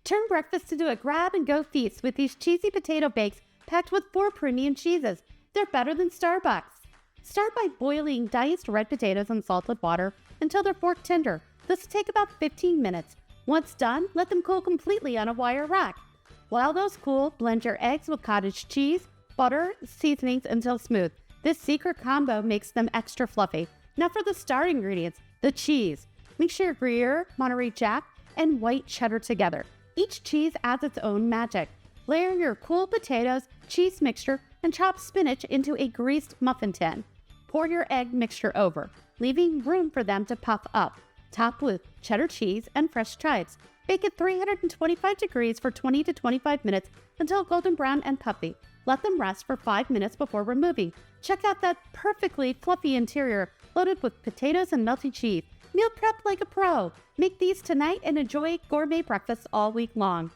Turn breakfast into a grab-and-go feast with these cheesy potato bakes packed with 4 premium cheeses. They're better than Starbucks. Start by boiling diced red potatoes in salted water until they're fork tender. This will take about 15 minutes. Once done, let them cool completely on a wire rack. While those cool, blend your eggs with cottage cheese, butter, seasonings until smooth. This secret combo makes them extra fluffy. Now for the star ingredients, the cheese. Mix your Gruyere, Monterey Jack, and white cheddar together. Each cheese adds its own magic. Layer your cool potatoes, cheese mixture, and chopped spinach into a greased muffin tin. Pour your egg mixture over, leaving room for them to puff up. Top with cheddar cheese and fresh chives. Bake at 325 degrees for 20 to 25 minutes until golden brown and puffy. Let them rest for 5 minutes before removing. Check out that perfectly fluffy interior loaded with potatoes and melty cheese. Meal prep like a pro. Make these tonight and enjoy gourmet breakfast all week long.